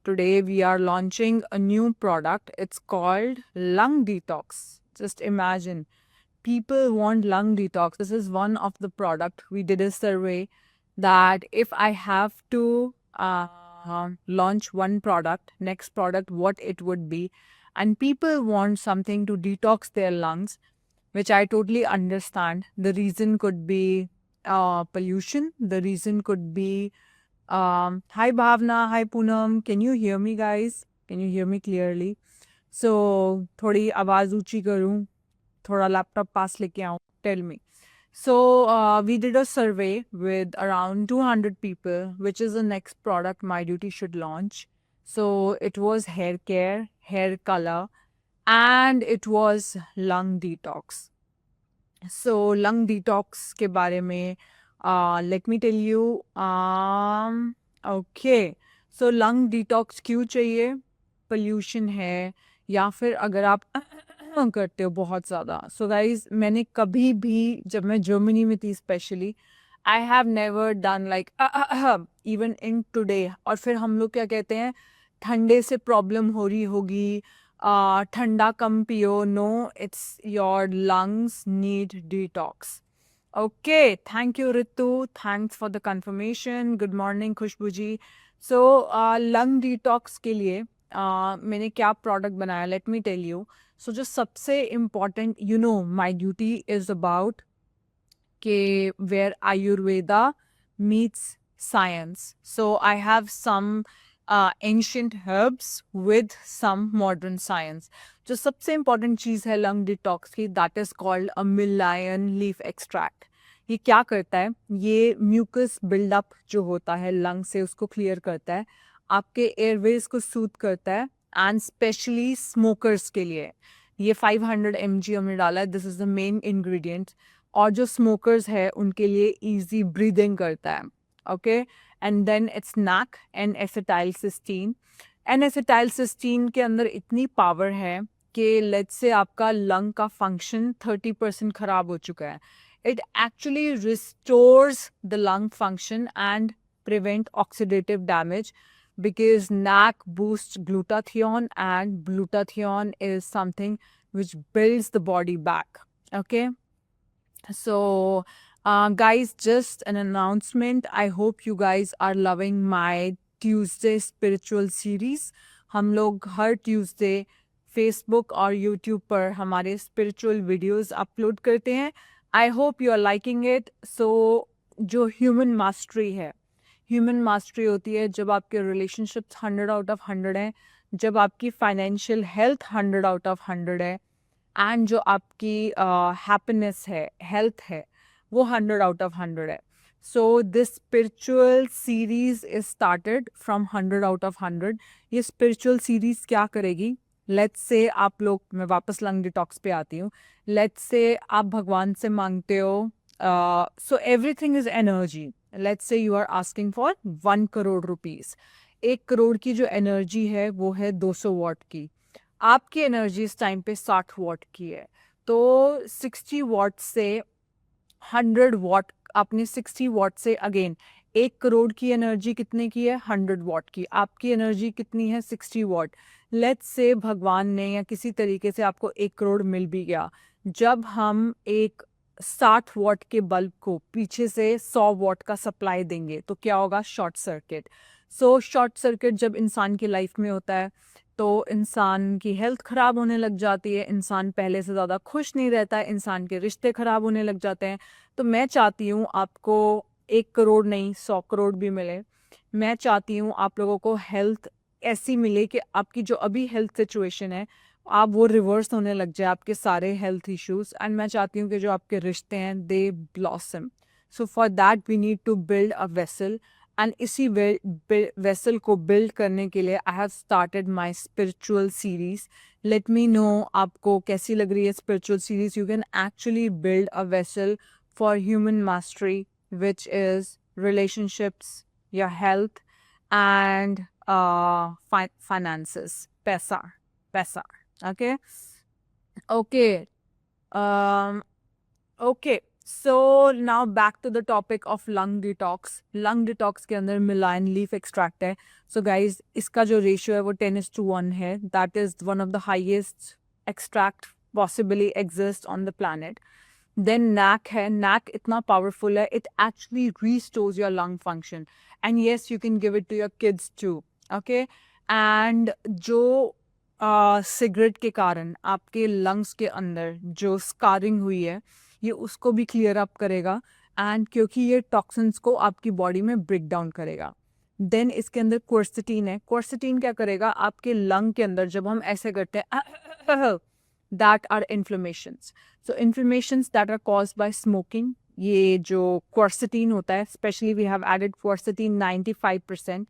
today we are launching a new product. It's called Lung Detox. Just imagine, people want lung detox. This is one of the product. We did a survey that if I have to launch one product, next product, what it would be. And people want something to detox their lungs, which I totally understand. The reason could be pollution. The reason could be hi Bhavna, hi Poonam. Can you hear me, guys? Can you hear me clearly? So थोड़ी आवाज ऊंची करूं, थोड़ा laptop पास लेके आऊं. Tell me. So we did a survey with around 200 people, which is the next product My Duty should launch. So it was hair care, hair color, and it was lung detox. So lung detox के बारे में let me tell you. Okay. So lung detox क्यों चाहिए? Pollution है या फिर अगर आप करते हो बहुत ज़्यादा. So guys, मैंने कभी भी जब मैं जर्मनी में थी specially, I have never done like even in today. और फिर हम लोग क्या कहते हैं, ठंडे से प्रॉब्लम हो रही होगी, ठंडा कम पियो. No, it's your lungs need detox. Okay, thank you Ritu. Thanks for the confirmation. Good morning Khushboo ji. So lung detox के लिए मैंने क्या प्रोडक्ट बनाया, let me tell you. So जो सबसे important, you know my duty is about के where Ayurveda meets science. So I have some ancient herbs with some modern science. जो सबसे इम्पॉर्टेंट चीज़ है लंग डिटॉक्स की, that is called a mullein leaf extract. ये क्या करता है? ये म्यूकस बिल्डअप जो होता है लंग से उसको क्लियर करता है, आपके एयरवेज को सूथ करता है, एंड स्पेशली स्मोकर्स के लिए ये 500 mg हमने डाला है. This is the main ingredient. और जो स्मोकर्स है उनके लिए इजी ब्रीदिंग करता है. Okay, and then it's NAC and acetyl cysteine. And acetyl cysteine के अंदर इतनी पावर है कि लेट्स से आपका लंग का फंक्शन 30% खराब हो चुका है, it actually restores the lung function and prevent oxidative damage, because NAC boosts glutathione, and glutathione is something which builds the body back. Okay, so guys, just an announcement. I hope you guys are loving my Tuesday spiritual series. हम लोग हर Tuesday Facebook और YouTube पर हमारे spiritual videos upload करते हैं. I hope you are liking it. So जो human mastery है, ह्यूमन मास्टरी होती है जब आपके रिलेशनशिप्स 100 आउट ऑफ 100 हैं, जब आपकी फाइनेंशियल हेल्थ 100 आउट ऑफ 100 है, एंड जो आपकी हैप्पीनेस है, हेल्थ है, वो 100 आउट ऑफ 100 है. So this spiritual series is started from 100 out of 100. ये स्पिरिचुअल सीरीज क्या करेगी? लेट्स से आप लोग, मैं वापस लंग डिटॉक्स पे आती हूँ. लेट्स से आप भगवान से मांगते हो, so everything is energy. Let's say you are asking for 1 crore rupees. 1 crore की जो एनर्जी है वो है 200 वॉट की. आपकी एनर्जी इस टाइम पे 60 वॉट की है. तो 60 वॉट से 100 वॉट, आपने 60 वॉट से अगेन 1 करोड़ की एनर्जी कितने की है? 100 वॉट की. आपकी एनर्जी कितनी है? 60 वॉट. लेट्स से भगवान ने या किसी तरीके से आपको 1 करोड़ मिल भी गया. जब हम एक 60 वॉट के बल्ब को पीछे से 100 वॉट का सप्लाई देंगे तो क्या होगा? Short circuit. So short circuit जब इंसान की लाइफ में होता है तो इंसान की हेल्थ ख़राब होने लग जाती है, इंसान पहले से ज़्यादा खुश नहीं रहता है, इंसान के रिश्ते ख़राब होने लग जाते हैं. तो मैं चाहती हूँ आपको 1 करोड़ नहीं 100 करोड़ भी मिले. मैं चाहती हूँ आप लोगों को हेल्थ ऐसी मिले कि आपकी जो अभी हेल्थ सिचुएशन है आप वो रिवर्स होने लग जाए, आपके सारे हेल्थ इश्यूज. एंड मैं चाहती हूँ कि जो आपके रिश्ते हैं they blossom. So for that we need to build a vessel. And इसी वेसल को बिल्ड करने के लिए I have started my spiritual series. Let me know आपको कैसी लग रही है spiritual series. You can actually build a vessel for human mastery, which is relationships, your health, and finances. पैसा. Okay. Okay. Um, okay. So now back to the topic of lung detox. Lung detox के अंदर मिलाइन leaf extract है. So guys, इसका जो ratio है वो 10:1 है. That is one of the highest extract possibly exists on the planet. Then NAC है. NAC इतना powerful है. It actually restores your lung function. And yes, you can give it to your kids too. Okay? And जो cigarette के कारण आपके lungs के अंदर जो स्कारिंग हुई है ये उसको भी क्लियर अप करेगा. एंड क्योंकि ये टॉक्सिन्स को आपकी बॉडी में ब्रेक डाउन करेगा. देन इसके अंदर क्वर्सेटीन है. क्वर्सेटीन क्या करेगा आपके लंग के अंदर जब हम ऐसे करते हैं that are inflammations. So inflammations that are caused by smoking. ये जो क्वर्सेटीन होता है specially we have added quercetin 95%.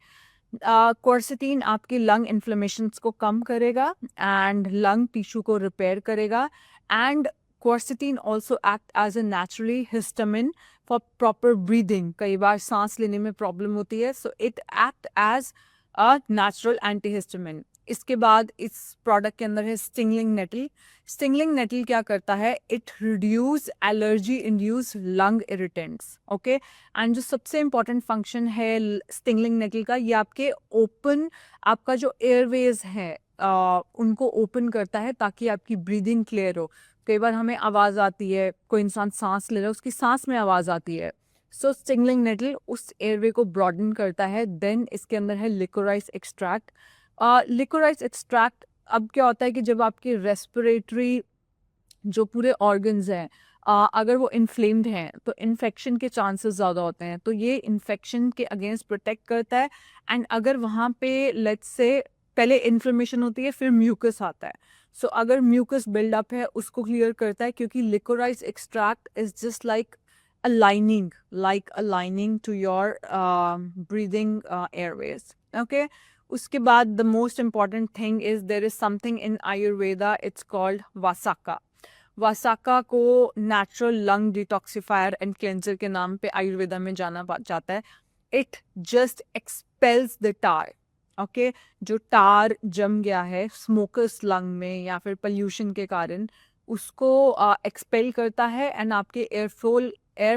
Quercetin आपकी लंग इन्फ्लेमेशंस को कम करेगा एंड लंग टिश्यू को रिपेयर करेगा. And quercetin also act as a naturally histamine for proper breathing. कई बार सांस लेने में प्रॉब्लम होती है. So it act as a natural antihistamine. इसके बाद इस प्रोडक्ट के अंदर है स्टिंगलिंग नेटल. स्टिंगलिंग नेटल क्या करता है? It reduce allergy induce lung irritants. Okay. And जो सबसे इम्पॉर्टेंट फंक्शन है स्टिंगलिंग नेटल का, ये आपके ओपन आपका जो एयरवेज है उनको ओपन करता है ताकि आपकी ब्रीदिंग क्लियर हो. कई बार हमें आवाज़ आती है, कोई इंसान सांस ले रहा है उसकी सांस में आवाज़ आती है. सो स्टिंगलिंग नेटल उस एयरवे को ब्रॉडन करता है. देन इसके अंदर है लिकोराइस एक्सट्रैक्ट. लिकोराइस एक्सट्रैक्ट अब क्या होता है कि जब आपके रेस्पिरेटरी जो पूरे ऑर्गन्स हैं अगर वो इन्फ्लेम्ड हैं तो इन्फेक्शन के चांसेस ज़्यादा होते हैं. तो ये इन्फेक्शन के अगेंस्ट प्रोटेक्ट करता है. एंड अगर वहाँ पे लेट्स से पहले इन्फ्लेमेशन होती है फिर म्यूकस आता है. सो अगर म्यूकस बिल्डअप है उसको क्लियर करता है क्योंकि liquorice extract is just like a lining to your breathing airways. Okay. उसके बाद the most important thing is there is something in Ayurveda, it's called Vasaka. वासाका को natural lung detoxifier and cleanser के नाम पे आयुर्वेदा में जाना जाता है. It just expels the tar. Okay. जो टार जम गया है स्मोकर्स लंग में या फिर पोल्यूशन के कारण उसको एक्सपेल करता है एंड आपके air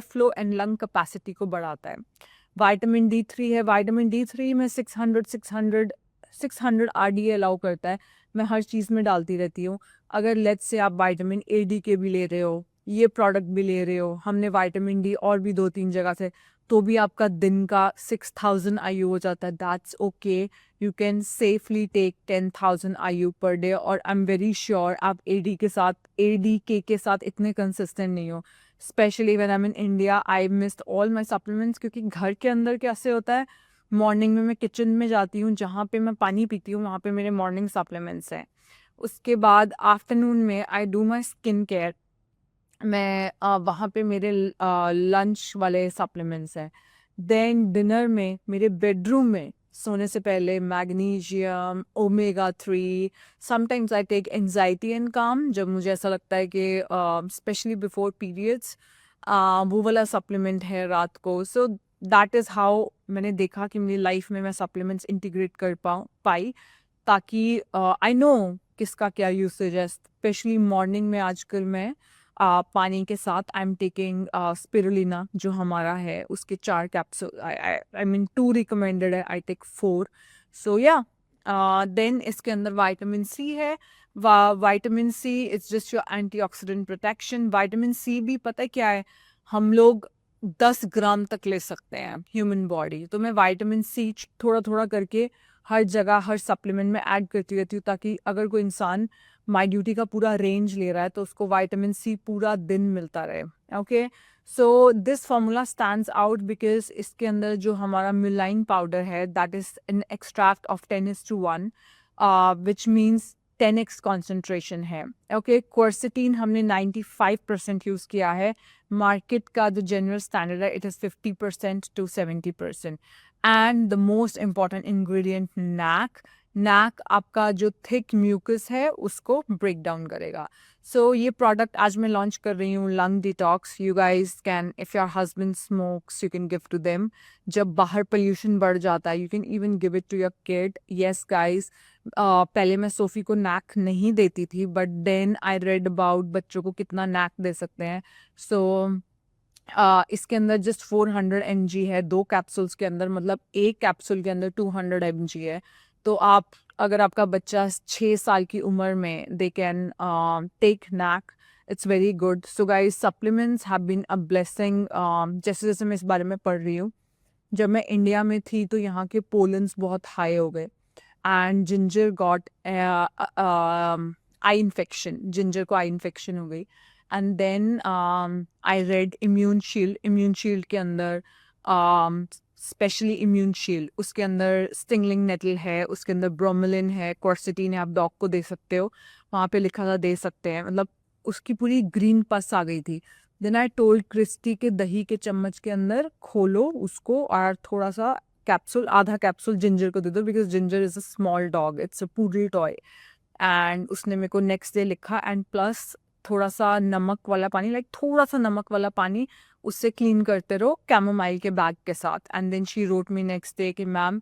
flow and lung capacity को बढ़ाता है. विटामिन D3 है. विटामिन D3 में 600 RDA अलाउ करता है. मैं हर चीज़ में डालती रहती हूँ. अगर लेट्स से आप विटामिन AD के भी ले रहे हो, ये प्रोडक्ट भी ले रहे हो, हमने विटामिन D और भी 2-3 जगह से, तो भी आपका दिन का 6000 IU हो जाता है. That's okay. You can safely take 10,000 IU per day. और आई एम वेरी श्योर आप ADK के साथ इतने कंसिस्टेंट नहीं हो. Specially when I am in India I missed all my supplements क्योंकि घर के अंदर कैसे होता है मॉर्निंग में मैं किचन में जाती हूँ जहाँ पे मैं पानी पीती हूँ वहाँ पे मेरे मॉर्निंग सप्लीमेंट्स हैं. उसके बाद आफ्टरनून में I do my skin care. मैं वहाँ पे मेरे लंच वाले सप्लीमेंट्स हैं. देन डिनर में मेरे बेडरूम में सोने से पहले magnesium, omega-3. Sometimes I take anxiety and calm जब मुझे ऐसा लगता है कि स्पेशली बिफोर पीरियड्स वो वाला सप्लीमेंट है रात को. सो दैट इज़ हाउ मैंने देखा कि मेरी लाइफ में मैं सप्लीमेंट्स इंटीग्रेट कर पाई ताकि आई नो किसका क्या यूसेज है. स्पेशली मॉर्निंग में आजकल मैं पानी के साथ आई एम टेकिंग स्पिरुलिना जो हमारा है उसके 4 कैप्सूल. आई मीन 2 रिकमेंडेड है. I take 4. सो या देन इसके अंदर विटामिन C है. Vitamin C it's just your antioxidant protection. Vitamin C भी पता है क्या है, हम लोग 10 ग्राम तक ले सकते हैं ह्यूमन बॉडी. तो मैं विटामिन C थोड़ा थोड़ा करके हर जगह हर सप्लीमेंट में ऐड करती रहती हूँ ताकि अगर कोई इंसान माई ड्यूटी का पूरा रेंज ले रहा है तो उसको विटामिन C पूरा दिन मिलता रहे. Okay. So this formula stands out because इसके अंदर जो हमारा म्यूलाइन पाउडर है that is an extract of 10:1 which means 10x concentration है. ओके. क्वर्सेटीन हमने 95% यूज़ किया है. मार्केट का जो जनरल स्टैंडर्ड है it is 50% to 70%. And the most important ingredient NAC आपका जो थिक म्यूकस है उसको ब्रेक डाउन करेगा. सो ये प्रोडक्ट आज मैं लॉन्च कर रही हूँ lung detox. You guys can if your husband smokes you can give to them. जब बाहर पोल्यूशन बढ़ जाता है you can even give it to your kid. Yes guys, पहले मैं सोफ़ी को NAC नहीं देती थी but then I read about बच्चों को कितना NAC दे सकते हैं. सो इसके अंदर जस्ट 400 mg है 2 कैप्सूल्स के अंदर, मतलब एक कैप्सूल के अंदर 200 mg है। तो आप, अगर आपका बच्चा 6 साल की उम्र में they can take NAC, it's very good. So guys, supplements have been a blessing. जैसे जैसे मैं इस बारे में पढ़ रही हूँ, जब मैं इंडिया में थी तो यहाँ के पोलन्स बहुत हाई हो गए and Ginger got eye infection, Ginger को आई इन्फेक्शन हो गई। And then I read immune shield के अंदर, स्पेशली इम्यून शील्ड, उसके अंदर स्टिंगलिंग नेटल है, उसके अंदर ब्रोमेलिन है, क्वर्सिटीन है, आप डॉग को दे सकते हो, वहाँ पे लिखा था दे सकते हैं, मतलब उसकी पूरी ग्रीन पस आ गई थी। देन आई टोल्ड क्रिस्टी के दही के चम्मच के अंदर खोलो उसको और थोड़ा सा कैप्सूल, आधा कैप्सूल जिंजर को दे दो, because ginger is a small dog, it's a poodle toy. And उसने मेरे को नेक्स्ट डे लिखा, एंड प्लस थोड़ा सा नमक वाला पानी, लाइक थोड़ा सा नमक वाला पानी, उससे क्लीन करते रहो कैमोमाइल के बैग के साथ। And then she wrote me next day कि ma'am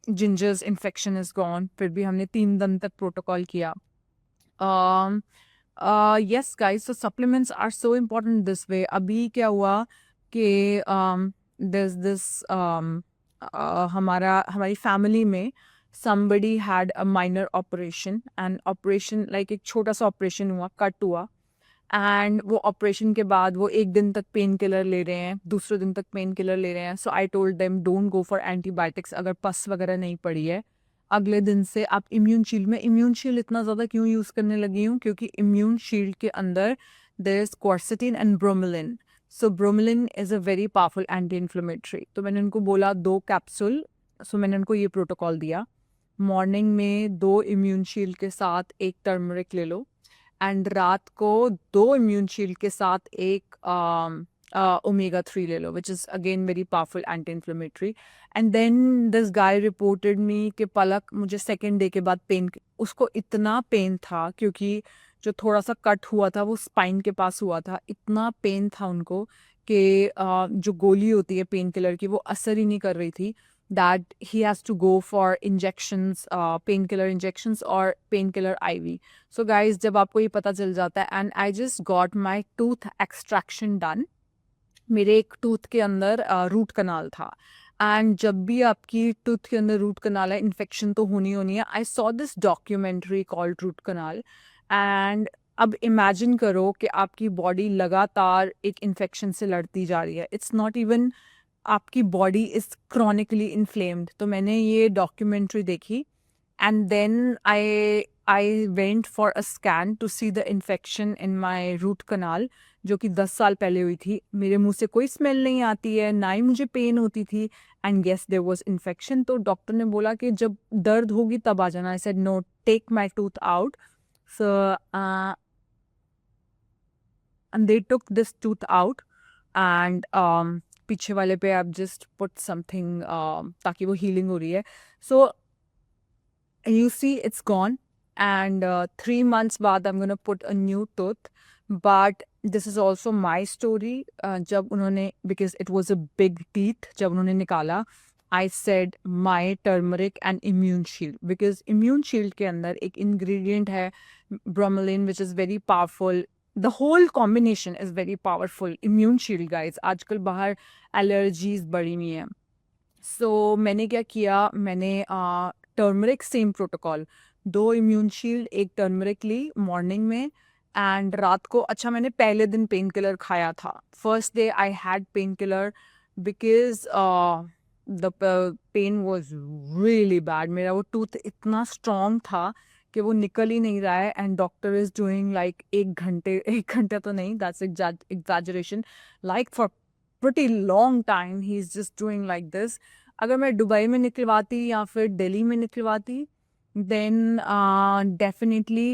Ginger's infection is gone. फिर भी हमने 3 दिन तक प्रोटोकॉल किया। yes guys, so supplements are so important this way। अभी क्या हुआ कि there's this हमारी फैमिली में somebody had a minor operation, and operation like एक छोटा सा ऑपरेशन हुआ, कट हुआ, एंड वो ऑपरेशन के बाद वो एक दिन तक पेन किलर ले रहे हैं, दूसरे दिन तक पेन किलर ले रहे हैं। So I told them don't go for antibiotics अगर पस वगैरह नहीं पड़ी है। अगले दिन से आप इम्यून शील्ड में, इम्यून शील्ड इतना ज़्यादा क्यों यूज़ करने लगी हूँ, क्योंकि इम्यून शील्ड के अंदर there is quercetin and bromelain. So bromelain is a very powerful anti inflammatory. तो मैंने उनको बोला 2 कैप्सूल। सो मैंने उनको ये प्रोटोकॉल दिया, मॉर्निंग में 2 इम्यून शील्ड के साथ 1 टर्मरिक ले लो, एंड रात को 2 इम्यून शील्ड के साथ 1 ओमेगा 3 ले लो, which is again very powerful anti inflammatory. And then this guy reported me कि पलक, मुझे सेकेंड डे के बाद पेन, उसको इतना पेन था क्योंकि जो थोड़ा सा कट हुआ था वो स्पाइन के पास हुआ था, इतना पेन था उनको कि जो गोली होती है पेन किलर की वो असर ही नहीं कर रही थी, that he has to go for injections, painkiller injections or painkiller IV। So guys, जब आपको ये पता चल जाता है, and I just got my tooth extraction done। मेरे एक टूथ के अंदर रूट कनाल था, एंड जब भी आपकी टूथ के अंदर रूट कनाल है, इन्फेक्शन तो होनी होनी है। I saw this documentary called root canal, and अब इमेजिन करो कि आपकी बॉडी लगातार एक इन्फेक्शन से लड़ती जा रही है, इट्स नॉट इवन, आपकी बॉडी इज क्रॉनिकली इन्फ्लेम्ड। तो मैंने ये डॉक्यूमेंट्री देखी, and then I went for a scan to see the infection in my root canal, जो कि 10 साल पहले हुई थी। मेरे मुंह से कोई स्मेल नहीं आती है, ना ही मुझे पेन होती थी, and yes there was infection. तो डॉक्टर ने बोला कि जब दर्द होगी तब आ जाना। I said no, take my tooth out. So and they took this tooth out, and पीछे वाले पे आप जस्ट पुट समथिंग ताकि वो हीलिंग हो रही है। So you see it's gone, and 3 months बाद I am gonna put a new tooth. But this is also my story. जब उन्होंने, because it was a big teeth, जब उन्होंने निकाला, I said my turmeric and immune shield, because immune shield के अंदर एक ingredient है bromelain, which is very powerful. The whole combination is very powerful. Immune shield guys, आजकल बाहर allergies बढ़ी हुई हैं। सो मैंने क्या किया, मैंने turmeric, same protocol, 2 immune shield 1 turmeric ली मॉर्निंग में, एंड रात को, अच्छा मैंने पहले दिन पेन किलर खाया था, first day I had pain killer because the pain was really bad. मेरा वो टूथ इतना स्ट्रॉन्ग था कि वो निकल ही नहीं रहा है, and doctor is doing like 1 घंटे तो नहीं, that's exaggeration, like for pretty long time he is just doing like this। अगर मैं दुबई में निकलवाती या फिर दिल्ली में निकलवाती, then definitely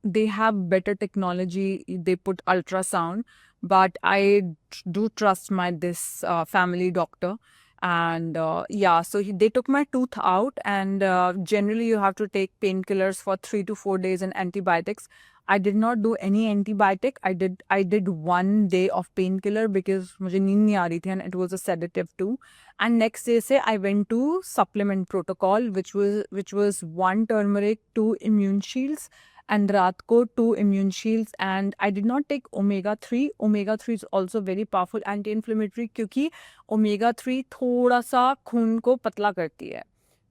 they have better technology, they put ultrasound, but I do trust my this family doctor, and yeah, so they took my tooth out, and generally you have to take painkillers for 3 to 4 days and antibiotics। I did not do any antibiotic, I did 1 day of painkiller because मुझे नींद नहीं आ रही थी, and it was a sedative too। And next day से I went to supplement protocol, which was 1 turmeric, 2 immune shields, and रात को 2 immune shields and I did not take omega 3. Omega 3 is also very powerful anti inflammatory क्योंकि omega 3 थोड़ा सा खून को पतला करती है.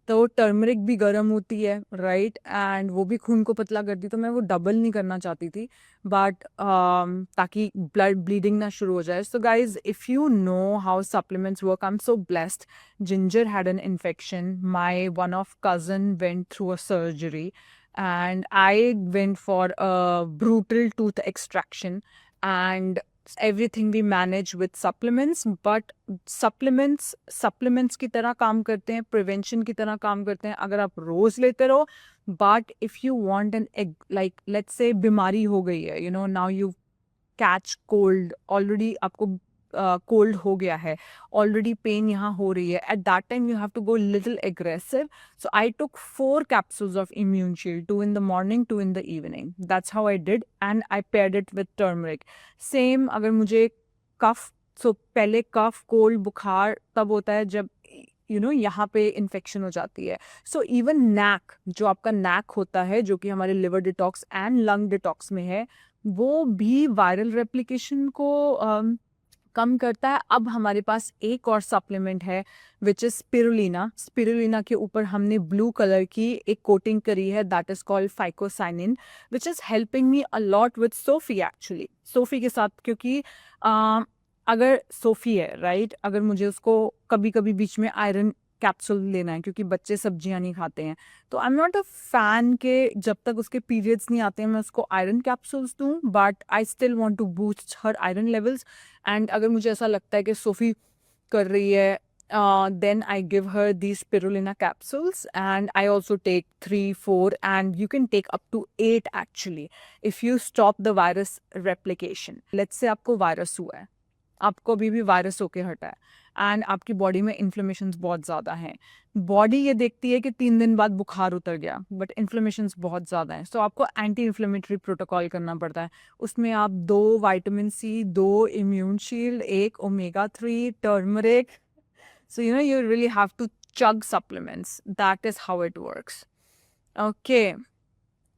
तो टर्मरिक भी गर्म होती है राइट एंड वो भी खून को पतला करती है, तो मैं वो डबल नहीं करना चाहती थी बट ताकि ब्लड ब्लीडिंग ना शुरू हो जाए. So guys if you know how supplements work, I am so blessed. Ginger had an infection. My one of cousin went through a surgery and I went for a brutal tooth extraction and everything we manage with supplements. But supplements की तरह काम करते हैं, prevention की तरह काम करते हैं अगर आप रोज लेते रहो. But if you want an egg, like let's say बीमारी हो गई है, you know, now you catch cold, already आपको कोल्ड हो गया है, ऑलरेडी पेन यहाँ हो रही है, at that time you have to go little aggressive. So I took 4 capsules of immune shield, 2 in the morning, 2 in the evening. That's how I did and I paired it with turmeric. Same अगर मुझे कफ, सो पहले cough cold बुखार तब होता है जब यहाँ पे इन्फेक्शन हो जाती है. सो इवन नैक, जो आपका नैक होता है जो कि हमारे liver detox and lung detox में है, वो भी वायरल रेप्लिकेशन को कम करता है. अब हमारे पास एक और सप्लीमेंट है विच इज स्पिरुलिना. स्पिरुलिना के ऊपर हमने ब्लू कलर की एक कोटिंग करी है, that is called phycocyanin, which is helping me a lot with Sophie. Actually Sophie के साथ, क्योंकि अगर सोफी है राइट, अगर मुझे उसको कभी कभी बीच में आयरन कैप्सूल लेना है क्योंकि बच्चे सब्जियां नहीं खाते हैं, तो I am not a fan के जब तक उसके पीरियड्स नहीं आते हैं मैं उसको आयरन कैप्सूल्स दूं, but I still want to boost her iron levels. And अगर मुझे ऐसा लगता है कि सोफी कर रही है, then I give her these spirulina capsules and I also take 3, 4 and you can take up to 8 actually if you stop the virus replication. Let's say आपको वायरस हुआ है, आपको अभी भी वायरस होके हटा है एंड आपकी बॉडी में इन्फ्लेमेशंस बहुत ज़्यादा हैं. बॉडी ये देखती है कि 3 दिन बाद बुखार उतर गया, बट इन्फ्लेमेशंस बहुत ज़्यादा हैं, सो आपको एंटी इन्फ्लेमेटरी प्रोटोकॉल करना पड़ता है. उसमें आप 2 vitamin C, 2 immune shield, 1 omega 3, turmeric. So, you really have to chug supplements. That is how it works. Okay.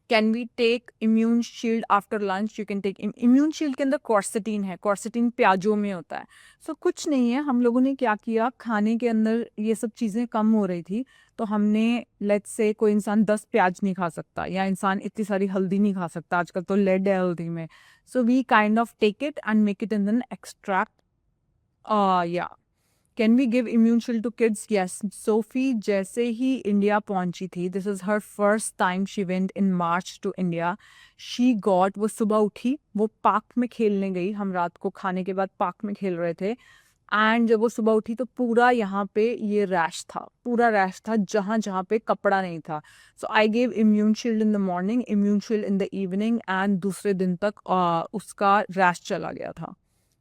Can we take immune shield after lunch? You can take immune shield के अंदर quercetin है. quercetin प्याजों में होता है. So कुछ नहीं है, हम लोगों ने क्या किया, खाने के अंदर ये सब चीज़ें कम हो रही थी तो हमने let's say कोई इंसान 10 प्याज नहीं खा सकता या इंसान इतनी सारी हल्दी नहीं खा सकता, आजकल तो लेड है हल्दी में. So we kind of take it and make it in an extract. Yeah. Can we give immune shield to kids? Yes. Sophie जैसे ही इंडिया पहुंची थी, this is her first time she went in March to India. She got, वो सुबह उठी, वो park में खेलने गई, हम रात को खाने के बाद पार्क में खेल रहे थे एंड जब वो सुबह उठी तो पूरा यहाँ पे ये रैश था, पूरा रैश था जहाँ जहाँ पे कपड़ा नहीं था. So I gave Immune Shield in the morning, Immune Shield in the evening and दूसरे दिन तक उसका रैश चला गया था.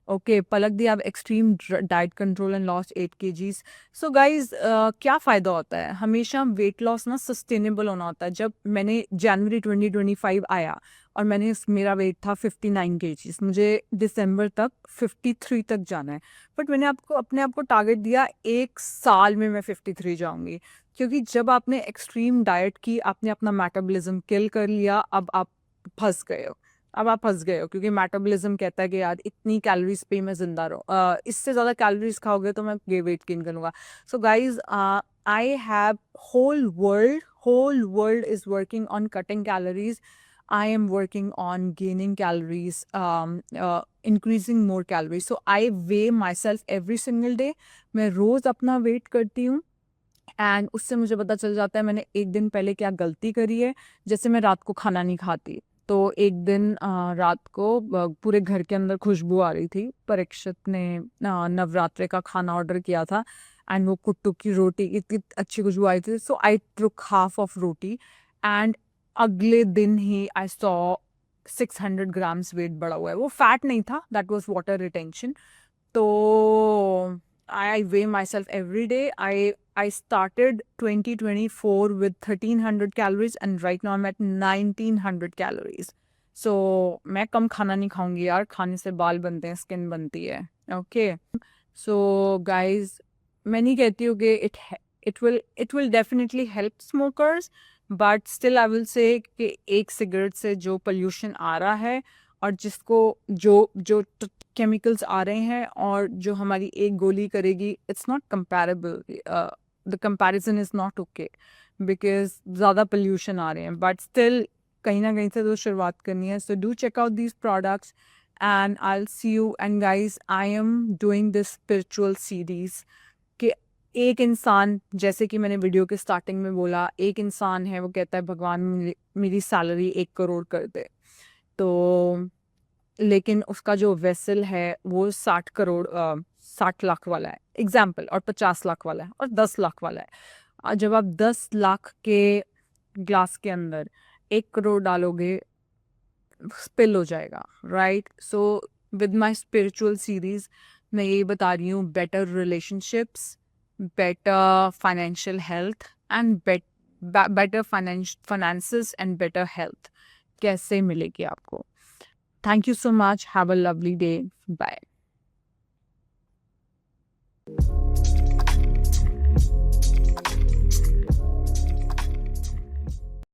ओके पलक दी, आप extreme diet control and loss 8 kgs. So guys क्या फ़ायदा होता है, हमेशा वेट लॉस ना सस्टेनेबल होना होता है. जब मैंने जनवरी 2025 आया और मेरा वेट था 59 kgs, मुझे दिसंबर तक 53 तक जाना है, बट मैंने अपने आप को टारगेट दिया 1 साल में मैं 53 जाऊंगी. क्योंकि जब आपने एक्सट्रीम डाइट की, आपने अपना मेटाबॉलिज्म किल कर लिया, अब आप फंस गए हो. क्योंकि मेटाबॉलिज्म कहता है कि यार इतनी कैलोरीज पे मैं जिंदा रहूँ, इससे ज़्यादा कैलोरीज खाओगे तो मैं वेट गेन करूँगा. So guys I have whole world is working on cutting calories. I am working on gaining calories, increasing more calories. So I weigh myself every single day. मैं रोज़ अपना वेट करती हूँ and उससे मुझे पता चल जाता है मैंने एक दिन पहले क्या गलती करी है. जैसे मैं रात को खाना नहीं खाती, तो एक दिन रात को पूरे घर के अंदर खुशबू आ रही थी. परीक्षित ने नवरात्रे का खाना ऑर्डर किया था एंड वो कुट्टू की रोटी, इतनी अच्छी खुशबू आई थी. सो I took half of roti and अगले दिन ही आई सॉ 600 ग्राम्स वेट बढ़ा हुआ है. वो फैट नहीं था, दैट वाज वाटर रिटेंशन. तो I weigh myself every day. I started 2024 with 1300 calories and right now I'm at 1900 calories. So मैं कम खाना नहीं खाऊंगी यार, खाने से बाल बनते हैं, स्किन बनती है. Okay. So guys, मैं नहीं कहती हूँ कि it will definitely help smokers, but still I will say कि एक सिगरेट से जो पोल्यूशन आ रहा है और जिसको जो जो केमिकल्स आ रहे हैं और जो हमारी एक गोली करेगी, it's not comparable. The comparison is not okay because ज़्यादा पोल्यूशन आ रहे हैं, बट स्टिल कहीं ना कहीं से तो शुरुआत करनी है. So do check out these products and I'll see you. And guys, I am doing this spiritual series कि एक इंसान, जैसे कि मैंने वीडियो के स्टार्टिंग में बोला, एक इंसान है वो कहता है भगवान मेरी सैलरी 1 करोड़ कर दे, तो लेकिन उसका जो वेसल है वो 60 करोड़ 60 लाख वाला है एग्जाम्पल, और 50 लाख वाला है और 10 लाख वाला है. और जब आप 10 लाख के ग्लास के अंदर 1 करोड़ डालोगे, स्पिल हो जाएगा, right? So with my spiritual series मैं यही बता रही हूँ, better relationships, better financial health and better finances and better health कैसे मिलेगी आपको. Thank you so much. Have a lovely day. Bye.